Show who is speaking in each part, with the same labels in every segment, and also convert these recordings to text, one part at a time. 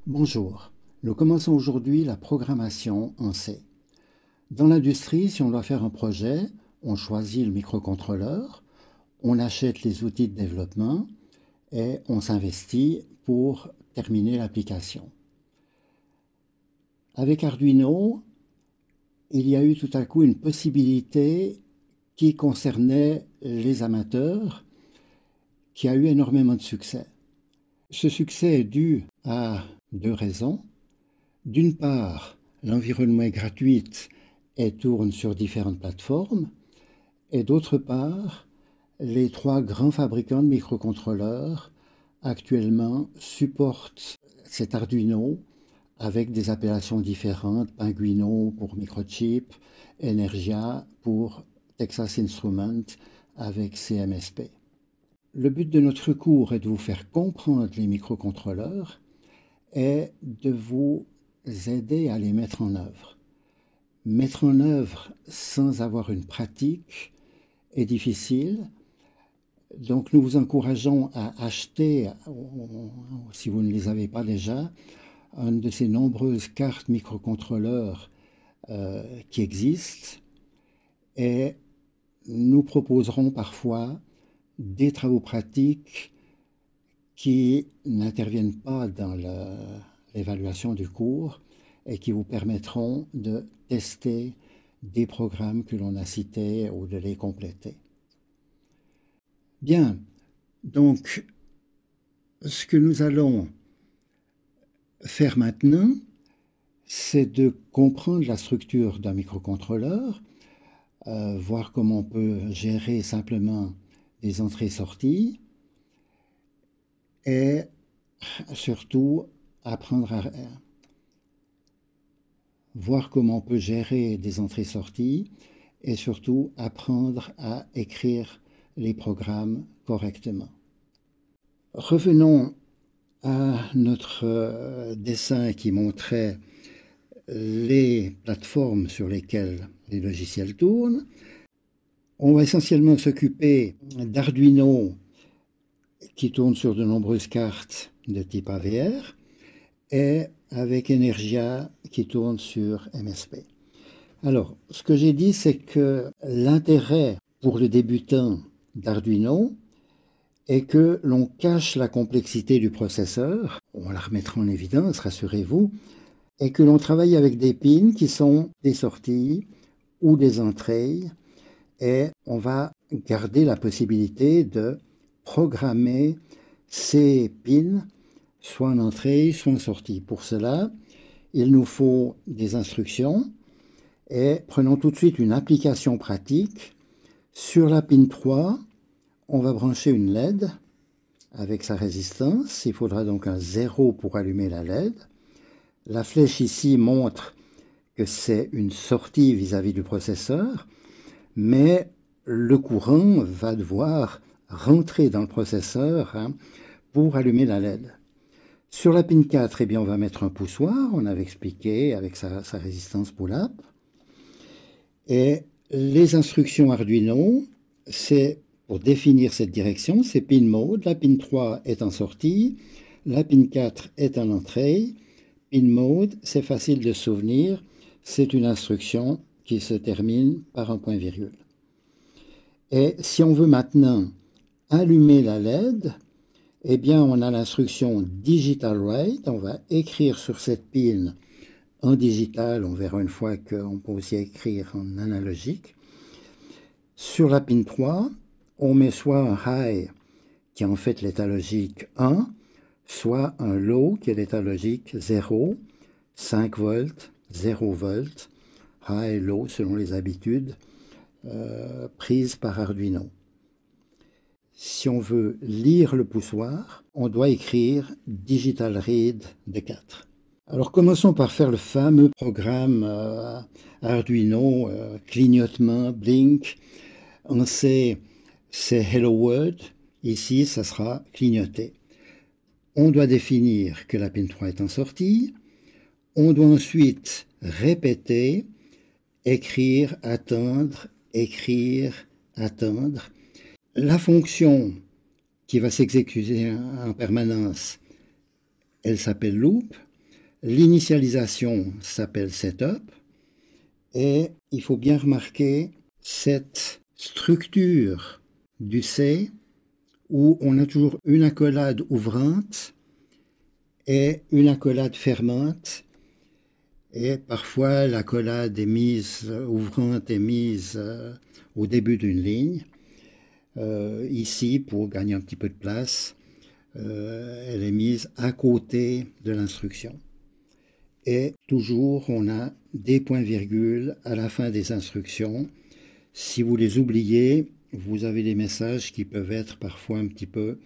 Speaker 1: Bonjour, nous commençons aujourd'hui la programmation en C. Dans l'industrie, si on doit faire un projet, on choisit le microcontrôleur, on achète les outils de développement et on s'investit pour terminer l'application. Avec Arduino, il y a eu tout à coup une possibilité qui concernait les amateurs, qui a eu énormément de succès. Ce succès est dû à deux raisons. D'une part, l'environnement est gratuit et tourne sur différentes plateformes. Et d'autre part, les trois grands fabricants de microcontrôleurs actuellement supportent cet Arduino avec des appellations différentes, Pinguino pour microchip, Energia pour Texas Instruments avec CMSP. Le but de notre cours est de vous faire comprendre les microcontrôleurs et de vous aider à les mettre en œuvre. Mettre en œuvre sans avoir une pratique est difficile. Donc nous vous encourageons à acheter, si vous ne les avez pas déjà, une de ces nombreuses cartes microcontrôleurs qui existent. Et nous proposerons parfois des travaux pratiques qui n'interviennent pas dans l'évaluation du cours et qui vous permettront de tester des programmes que l'on a cités ou de les compléter. Bien, donc ce que nous allons faire maintenant, c'est de comprendre la structure d'un microcontrôleur, voir comment on peut gérer simplement des entrées-sorties et surtout apprendre à voir comment on peut gérer des entrées-sorties et surtout apprendre à écrire les programmes correctement. Revenons à notre dessin qui montrait les plateformes sur lesquelles les logiciels tournent. On va essentiellement s'occuper d'Arduino qui tourne sur de nombreuses cartes de type AVR et avec Energia qui tourne sur MSP. Alors, ce que j'ai dit, c'est que l'intérêt pour le débutant d'Arduino est que l'on cache la complexité du processeur, on la remettra en évidence, rassurez-vous, et que l'on travaille avec des pins qui sont des sorties ou des entrées, et on va garder la possibilité de programmer ces pins soit en entrée, soit en sortie. Pour cela, il nous faut des instructions et prenons tout de suite une application pratique. Sur la pin 3, on va brancher une LED avec sa résistance. Il faudra donc un 0 pour allumer la LED. La flèche ici montre que c'est une sortie vis-à-vis du processeur, mais le courant va devoir rentrer dans le processeur pour allumer la LED. Sur la pin 4, eh bien, on va mettre un poussoir, on avait expliqué avec sa résistance pull-up. Et les instructions Arduino, c'est pour définir cette direction, c'est pin mode. La pin 3 est en sortie, la pin 4 est en entrée. Pin mode, c'est facile de se souvenir, c'est une instruction qui se termine par un point-virgule. Et si on veut maintenant allumer la LED, eh bien, on a l'instruction Digital Write. On va écrire sur cette pin en digital. On verra une fois qu'on peut aussi écrire en analogique. Sur la pin 3, on met soit un High, qui est en fait l'état logique 1, soit un Low, qui est l'état logique 0, 5 volts, 0 volts, High, Low, selon les habitudes prises par Arduino. Si on veut lire le poussoir, on doit écrire Digital Read de 4. Alors commençons par faire le fameux programme Arduino, clignotement, blink. On sait c'est Hello World, ici ça sera clignoté. On doit définir que la pin 3 est en sortie. On doit ensuite répéter, écrire, attendre, écrire, attendre. La fonction qui va s'exécuter en permanence, elle s'appelle loop. L'initialisation s'appelle setup et il faut bien remarquer cette structure du C où on a toujours une accolade ouvrante et une accolade fermante. Et parfois, l'accolade est mise, ouvrante est mise au début d'une ligne. Ici, pour gagner un petit peu de place, elle est mise à côté de l'instruction. Et toujours, on a des points-virgules à la fin des instructions. Si vous les oubliez, vous avez des messages qui peuvent être parfois un petit peu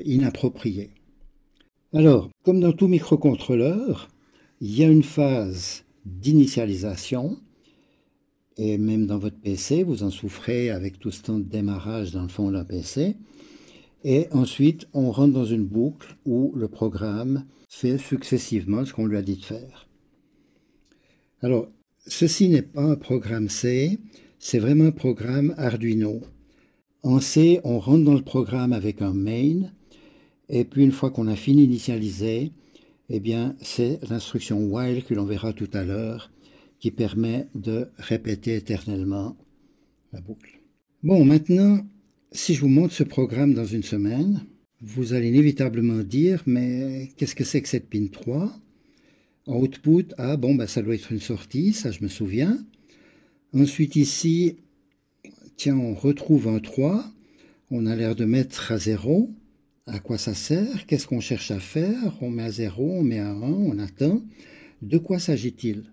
Speaker 1: inappropriés. Alors, comme dans tout microcontrôleur, il y a une phase d'initialisation, et même dans votre PC, vous en souffrez avec tout ce temps de démarrage dans le fond d'un PC. Et ensuite, on rentre dans une boucle où le programme fait successivement ce qu'on lui a dit de faire. Alors, ceci n'est pas un programme C, c'est vraiment un programme Arduino. En C, on rentre dans le programme avec un main, et puis une fois qu'on a fini d'initialiser, eh bien, c'est l'instruction while que l'on verra tout à l'heure qui permet de répéter éternellement la boucle. Bon, maintenant, si je vous montre ce programme dans une semaine, vous allez inévitablement dire, mais qu'est-ce que c'est que cette pin 3 ? En output, ah bon, ben, ça doit être une sortie, ça je me souviens. Ensuite ici, tiens, on retrouve un 3, on a l'air de mettre à 0. À quoi ça sert? Qu'est-ce qu'on cherche à faire? On met à 0, on met à 1, on attend. De quoi s'agit-il?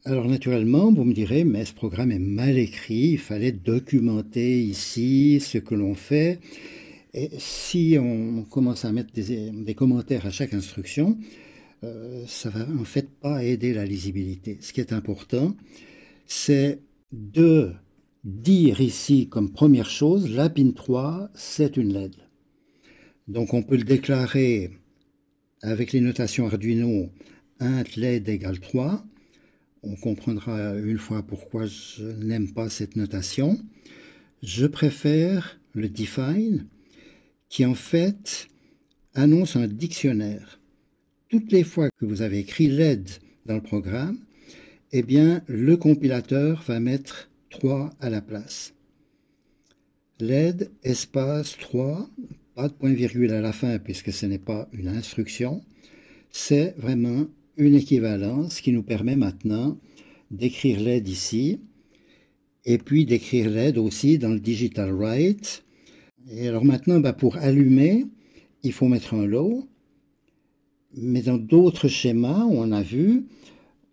Speaker 1: Alors naturellement, vous me direz, mais ce programme est mal écrit, il fallait documenter ici ce que l'on fait. Et si on commence à mettre des commentaires à chaque instruction, ça va en fait pas aider la lisibilité. Ce qui est important, c'est de dire ici comme première chose, la pin 3, c'est une LED. Donc on peut le déclarer avec les notations Arduino, int LED égale 3. On comprendra une fois pourquoi je n'aime pas cette notation. Je préfère le define, qui en fait annonce un dictionnaire. Toutes les fois que vous avez écrit LED dans le programme, eh bien le compilateur va mettre 3 à la place. LED espace 3, pas de point-virgule à la fin puisque ce n'est pas une instruction, c'est vraiment une équivalence qui nous permet maintenant d'écrire LED ici et puis d'écrire LED aussi dans le digital write. Et alors maintenant, pour allumer, il faut mettre un low, mais dans d'autres schémas, on a vu,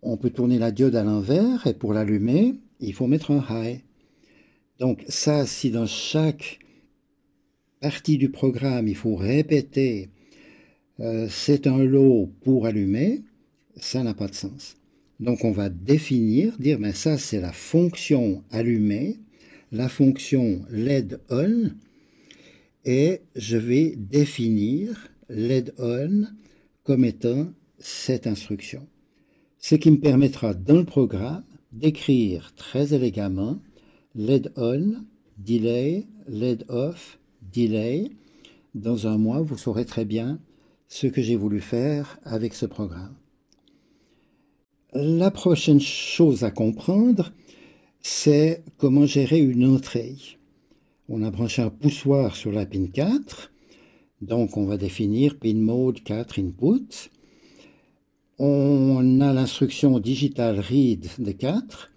Speaker 1: on peut tourner la diode à l'envers et pour l'allumer, il faut mettre un high. Donc ça, si dans chaque partie du programme, il faut répéter c'est un low pour allumer, ça n'a pas de sens. Donc on va définir, dire mais ça c'est la fonction allumer, la fonction LED on, et je vais définir LED on comme étant cette instruction. Ce qui me permettra dans le programme d'écrire très élégamment LED on, delay, LED off, delay. Dans un mois, vous saurez très bien ce que j'ai voulu faire avec ce programme. La prochaine chose à comprendre, c'est comment gérer une entrée. On a branché un poussoir sur la pin 4, donc on va définir pin mode 4 input. On a l'instruction digital read de 4,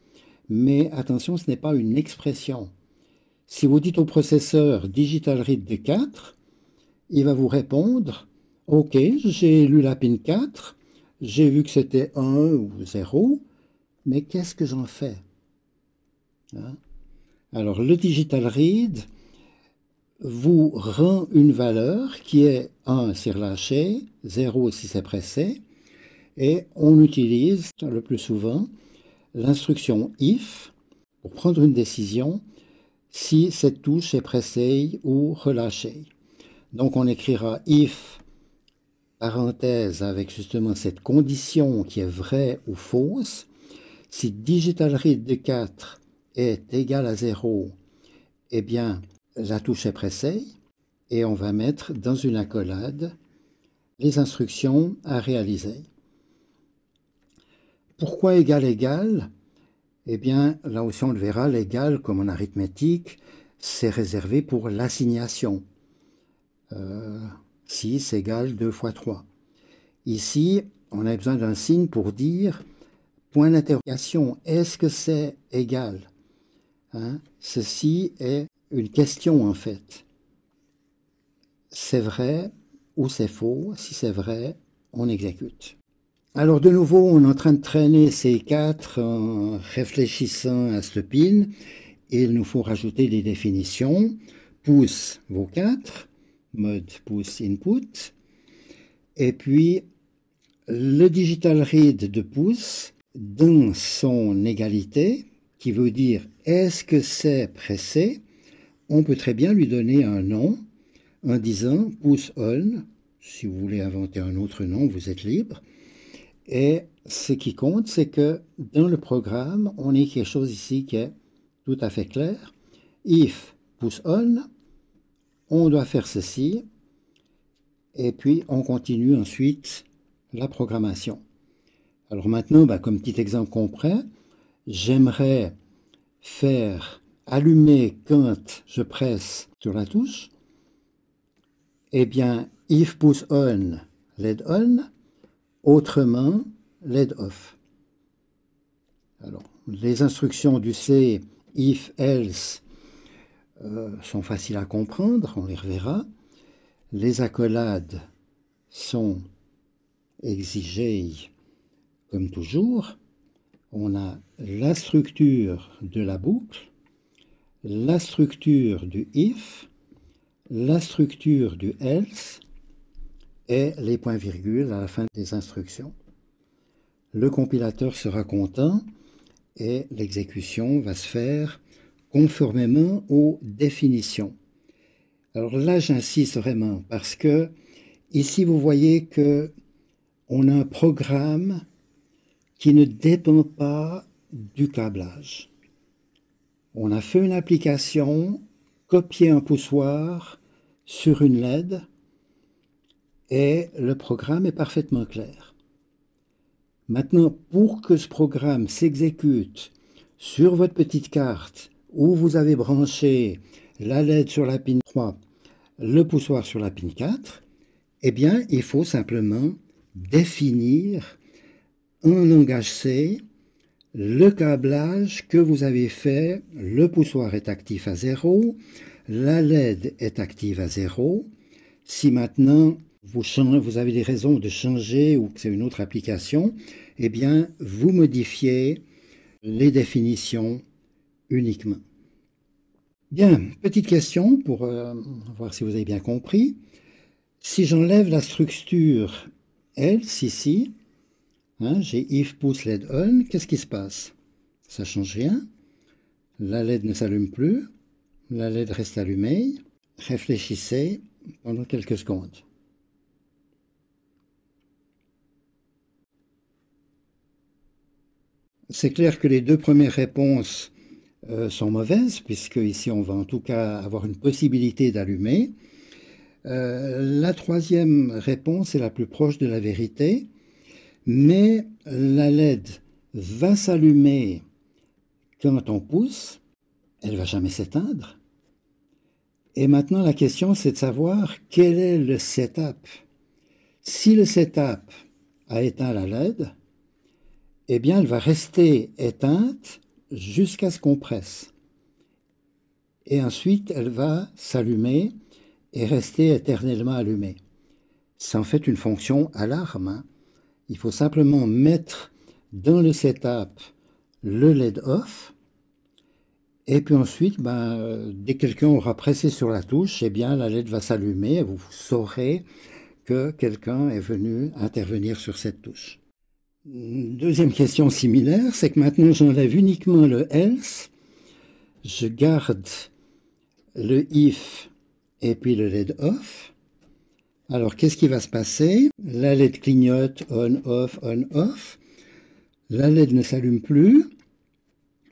Speaker 1: mais attention, ce n'est pas une expression. Si vous dites au processeur digital read de 4, il va vous répondre « Ok, j'ai lu la pin 4, j'ai vu que c'était 1 ou 0, mais qu'est-ce que j'en fais ?» Alors, le digital read vous rend une valeur qui est 1 si relâché, 0 si c'est pressé, et on utilise le plus souvent l'instruction if pour prendre une décision si cette touche est pressée ou relâchée. Donc on écrira if, parenthèse avec justement cette condition qui est vraie ou fausse. Si digital read de 4 est égal à 0, eh bien la touche est pressée et on va mettre dans une accolade les instructions à réaliser. Pourquoi égal égal? Eh bien, là aussi on le verra, l'égal, comme en arithmétique, c'est réservé pour l'assignation. 6 égale 2 fois 3. Ici, on a besoin d'un signe pour dire point d'interrogation. Est-ce que c'est égal? Ceci est une question en fait. C'est vrai ou c'est faux? Si c'est vrai, on exécute. Alors de nouveau, on est en train de traîner ces 4 en réfléchissant à ce pin. Et il nous faut rajouter des définitions. Pouce vaut 4, mode pouce input. Et puis le digital read de pouce dans son égalité, qui veut dire est-ce que c'est pressé, on peut très bien lui donner un nom en disant pouce on. Si vous voulez inventer un autre nom, vous êtes libre. Et ce qui compte, c'est que dans le programme, on ait quelque chose ici qui est tout à fait clair. If pouce on doit faire ceci, et puis on continue ensuite la programmation. Alors maintenant, comme petit exemple concret, j'aimerais faire allumer quand je presse sur la touche. Eh bien, if pouce on, LED on, autrement, LED off. Alors, les instructions du C, if, else, sont faciles à comprendre, on les reverra. Les accolades sont exigées comme toujours. On a la structure de la boucle, la structure du if, la structure du else et les points-virgules à la fin des instructions. Le compilateur sera content et l'exécution va se faire conformément aux définitions. Alors là, j'insiste vraiment parce que ici, vous voyez que on a un programme qui ne dépend pas du câblage. On a fait une application, copié un poussoir sur une LED et le programme est parfaitement clair. Maintenant, pour que ce programme s'exécute sur votre petite carte où vous avez branché la LED sur la pin 3, le poussoir sur la pin 4, eh bien, il faut simplement définir en langage C le câblage que vous avez fait. Le poussoir est actif à 0, la LED est active à 0. Si maintenant vous avez des raisons de changer ou que c'est une autre application, eh bien, vous modifiez les définitions uniquement. Bien, petite question pour voir si vous avez bien compris. Si j'enlève la structure else ici, j'ai if pouce LED on, qu'est-ce qui se passe? Ça ne change rien. La LED ne s'allume plus. La LED reste allumée. Réfléchissez pendant quelques secondes. C'est clair que les deux premières réponses sont mauvaises, puisque ici on va en tout cas avoir une possibilité d'allumer. La troisième réponse est la plus proche de la vérité, mais la LED va s'allumer quand on pousse, elle ne va jamais s'éteindre. Et maintenant la question c'est de savoir quel est le setup. Si le setup a éteint la LED, eh bien elle va rester éteinte jusqu'à ce qu'on presse. Et ensuite elle va s'allumer et rester éternellement allumée. C'est en fait une fonction alarme. Il faut simplement mettre dans le setup le LED off, et puis ensuite, dès que quelqu'un aura pressé sur la touche, eh bien la LED va s'allumer et vous saurez que quelqu'un est venu intervenir sur cette touche. Deuxième question similaire, c'est que maintenant j'enlève uniquement le else, je garde le if et puis le LED off. Alors qu'est-ce qui va se passer? La LED clignote on, off. La LED ne s'allume plus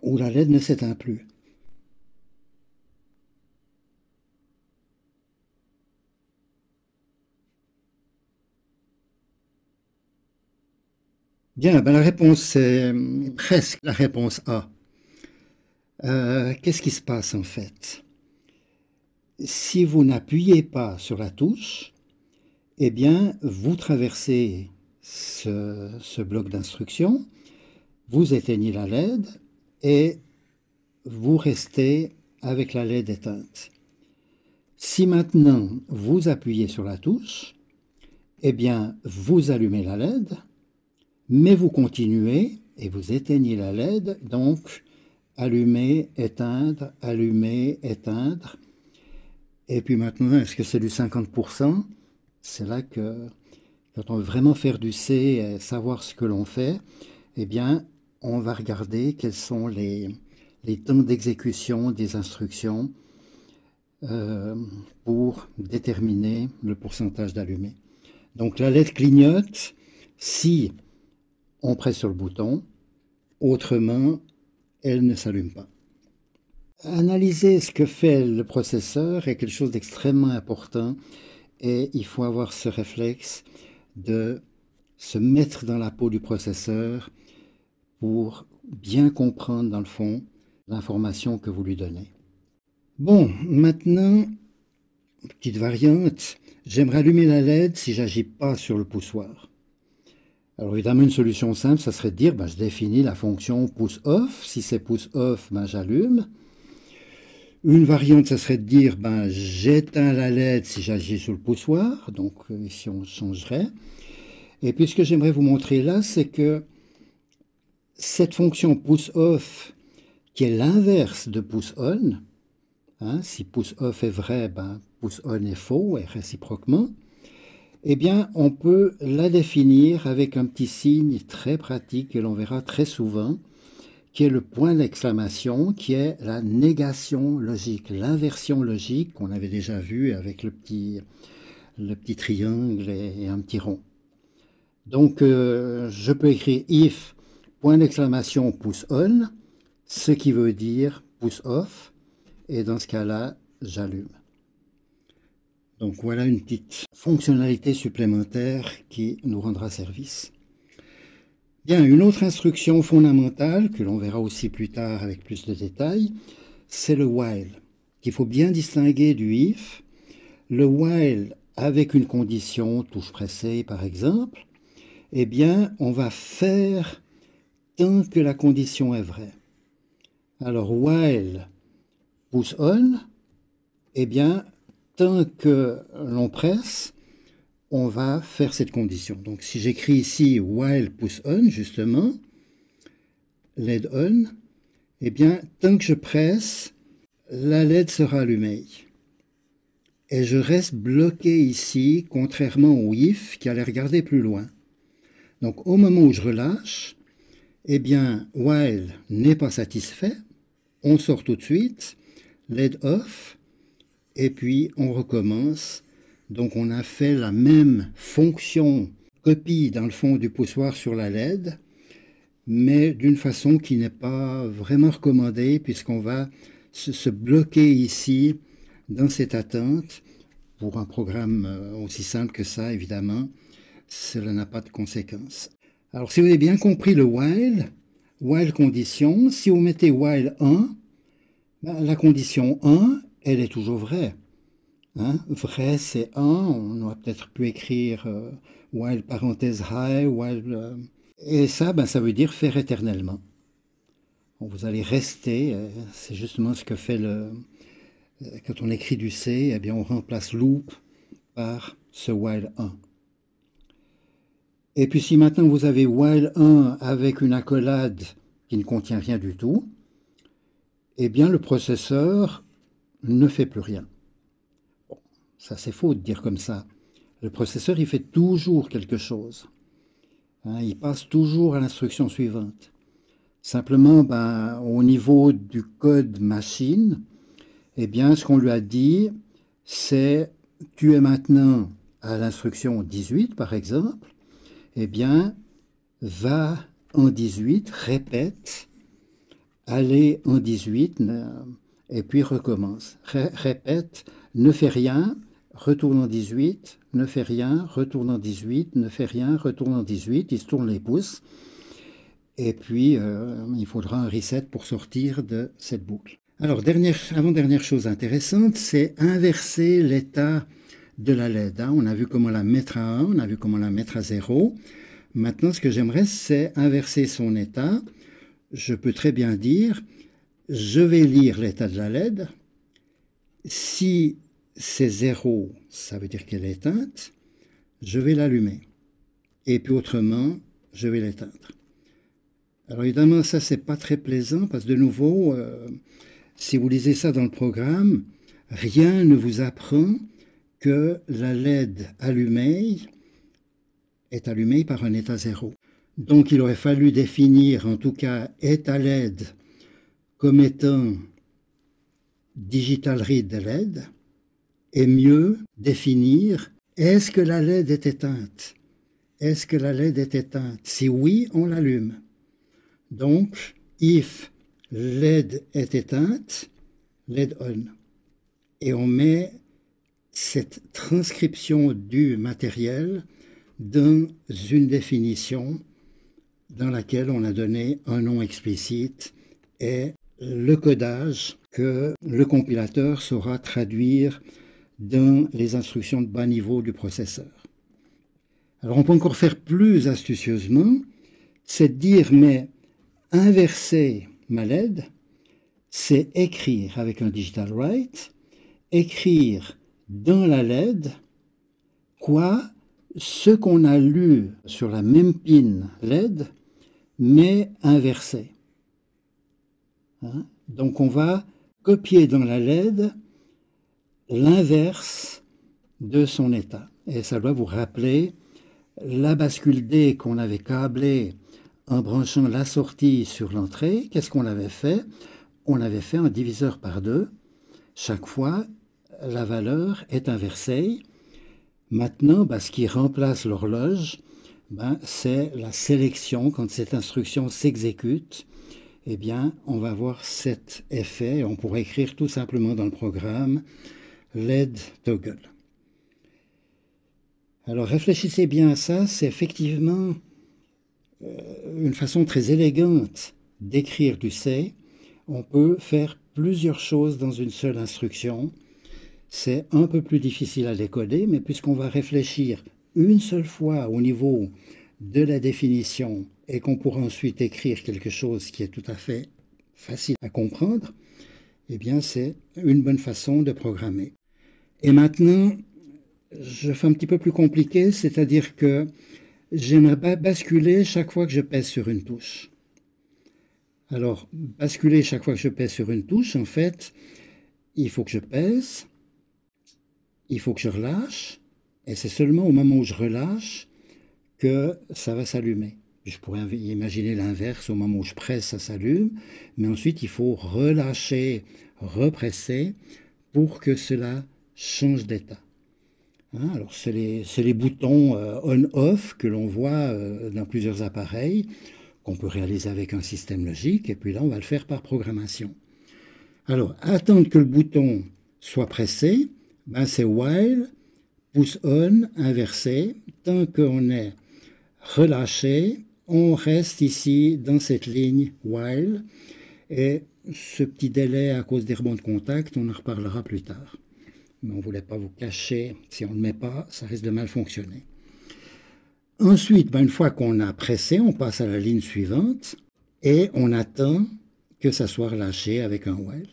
Speaker 1: ou la LED ne s'éteint plus. Bien, ben la réponse c'est presque la réponse A. Qu'est-ce qui se passe en fait? Si vous n'appuyez pas sur la touche, eh bien, vous traversez ce bloc d'instructions, vous éteignez la LED et vous restez avec la LED éteinte. Si maintenant vous appuyez sur la touche, eh bien, vous allumez la LED, mais vous continuez et vous éteignez la LED, donc allumer, éteindre, allumer, éteindre. Et puis maintenant, est-ce que c'est du 50%? C'est là que, quand on veut vraiment faire du C et savoir ce que l'on fait, eh bien, on va regarder quels sont les temps d'exécution des instructions euh, pour déterminer le pourcentage d'allumé. Donc la LED clignote si on presse sur le bouton, autrement, elle ne s'allume pas. Analyser ce que fait le processeur est quelque chose d'extrêmement important et il faut avoir ce réflexe de se mettre dans la peau du processeur pour bien comprendre dans le fond l'information que vous lui donnez. Bon, maintenant, petite variante, j'aimerais allumer la LED si j'agis pas sur le poussoir. Alors évidemment, une solution simple, ça serait de dire, je définis la fonction pouce off. Si c'est pouce off, j'allume. Une variante, ça serait de dire, j'éteins la LED si j'agis sur le poussoir. Donc ici, on changerait. Et puis ce que j'aimerais vous montrer là, c'est que cette fonction pouce off, qui est l'inverse de pouce on, si pouce off est vrai, pouce on est faux, et réciproquement, eh bien, on peut la définir avec un petit signe très pratique que l'on verra très souvent, qui est le point d'exclamation, qui est la négation logique, l'inversion logique qu'on avait déjà vu avec le petit triangle et un petit rond. Donc, je peux écrire if, point d'exclamation, pouce on, ce qui veut dire pouce off, et dans ce cas-là, j'allume. Donc voilà une petite fonctionnalité supplémentaire qui nous rendra service. Bien, une autre instruction fondamentale, que l'on verra aussi plus tard avec plus de détails, c'est le while, qu'il faut bien distinguer du if. Le while avec une condition, touche pressée par exemple, eh bien, on va faire tant que la condition est vraie. Alors, while pouce on, eh bien, tant que l'on presse, on va faire cette condition. Donc si j'écris ici while pouce on, justement, LED on, eh bien, tant que je presse, la LED sera allumée. Et je reste bloqué ici, contrairement au if qui allait regarder plus loin. Donc au moment où je relâche, eh bien, while n'est pas satisfait, on sort tout de suite, LED off, et puis on recommence. Donc on a fait la même fonction copie dans le fond du poussoir sur la LED, mais d'une façon qui n'est pas vraiment recommandée puisqu'on va se bloquer ici dans cette attente. Pour un programme aussi simple que ça, évidemment, cela n'a pas de conséquences. Alors si vous avez bien compris le while condition, si vous mettez while 1, la condition 1, elle est toujours vraie. Vrai, c'est 1. On aurait peut-être pu écrire while parenthèse high, while... et ça, ça veut dire faire éternellement. Bon, vous allez rester, c'est justement ce que fait quand on écrit du C, eh bien on remplace loop par ce while 1. Et puis si maintenant vous avez while 1 avec une accolade qui ne contient rien du tout, eh bien le processeur ne fait plus rien. Bon, ça c'est faux de dire comme ça. Le processeur, il fait toujours quelque chose. Il passe toujours à l'instruction suivante. Simplement, au niveau du code machine, eh bien, ce qu'on lui a dit, c'est tu es maintenant à l'instruction 18, par exemple, eh bien, va en 18, répète, allez en 18, et puis recommence. Répète, ne fais rien, retourne en 18, ne fait rien, retourne en 18, ne fait rien, retourne en 18, il se tourne les pouces. Et puis, il faudra un reset pour sortir de cette boucle. Alors, avant-dernière chose intéressante, c'est inverser l'état de la LED. On a vu comment la mettre à 1, on a vu comment la mettre à 0. Maintenant, ce que j'aimerais, c'est inverser son état. Je peux très bien dire, je vais lire l'état de la LED. Si c'est 0, ça veut dire qu'elle est éteinte. Je vais l'allumer. Et puis autrement, je vais l'éteindre. Alors évidemment, ça, c'est pas très plaisant parce que de nouveau, si vous lisez ça dans le programme, rien ne vous apprend que la LED allumée est allumée par un état 0. Donc il aurait fallu définir, en tout cas, état LED comme étant digital read de LED, et mieux définir, est-ce que la LED est éteinte? Est-ce que la LED est éteinte? Si oui, on l'allume. Donc, if LED est éteinte, LED on. Et on met cette transcription du matériel dans une définition dans laquelle on a donné un nom explicite et le codage que le compilateur saura traduire dans les instructions de bas niveau du processeur. Alors on peut encore faire plus astucieusement, c'est de dire, mais inverser ma LED, c'est écrire avec un digital write, écrire dans la LED ce qu'on a lu sur la même pin LED, mais inversé. Donc on va copier dans la LED l'inverse de son état. Et ça doit vous rappeler la bascule D qu'on avait câblée en branchant la sortie sur l'entrée. Qu'est-ce qu'on avait fait? On avait fait un diviseur par 2. Chaque fois, la valeur est inversée. Maintenant, ce qui remplace l'horloge, c'est la sélection. Quand cette instruction s'exécute, eh bien, on va avoir cet effet. On pourrait écrire tout simplement dans le programme LED toggle. Alors réfléchissez bien à ça, c'est effectivement une façon très élégante d'écrire du C. On peut faire plusieurs choses dans une seule instruction. C'est un peu plus difficile à décoder, mais puisqu'on va réfléchir une seule fois au niveau de la définition et qu'on pourra ensuite écrire quelque chose qui est tout à fait facile à comprendre, eh bien c'est une bonne façon de programmer. Et maintenant, je fais un petit peu plus compliqué, c'est-à-dire que j'aimerais basculer chaque fois que je pèse sur une touche. Alors, basculer chaque fois que je pèse sur une touche, en fait, il faut que je pèse, il faut que je relâche, et c'est seulement au moment où je relâche que ça va s'allumer. Je pourrais imaginer l'inverse, au moment où je presse, ça s'allume, mais ensuite il faut relâcher, represser pour que cela change d'état. Alors c'est les boutons on-off que l'on voit dans plusieurs appareils, qu'on peut réaliser avec un système logique, et puis là on va le faire par programmation. Alors, attendre que le bouton soit pressé, c'est while, pouce on, inversé. Tant qu'on est relâché, on reste ici dans cette ligne while, et ce petit délai à cause des rebonds de contact, on en reparlera plus tard. Mais on ne voulait pas vous cacher, si on ne le met pas, ça risque de mal fonctionner. Ensuite, une fois qu'on a pressé, on passe à la ligne suivante et on attend que ça soit relâché avec un while.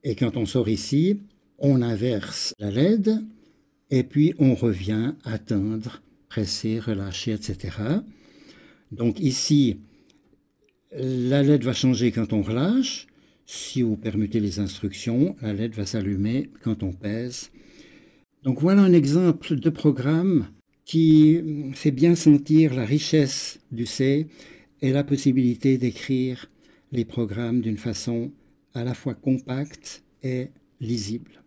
Speaker 1: Et quand on sort ici, on inverse la LED et puis on revient attendre, presser, relâcher, etc. Donc ici, la LED va changer quand on relâche. Si vous permettez les instructions, la LED va s'allumer quand on pèse. Donc voilà un exemple de programme qui fait bien sentir la richesse du C et la possibilité d'écrire les programmes d'une façon à la fois compacte et lisible.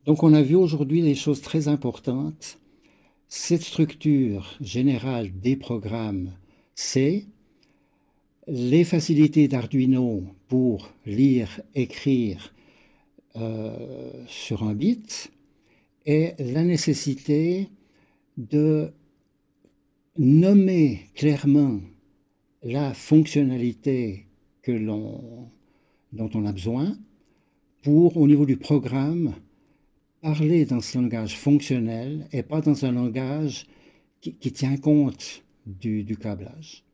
Speaker 1: Donc on a vu aujourd'hui des choses très importantes. Cette structure générale des programmes C, les facilités d'Arduino pour lire, écrire sur un bit, est la nécessité de nommer clairement la fonctionnalité dont on a besoin pour, au niveau du programme, parler dans ce langage fonctionnel et pas dans un langage qui tient compte du câblage.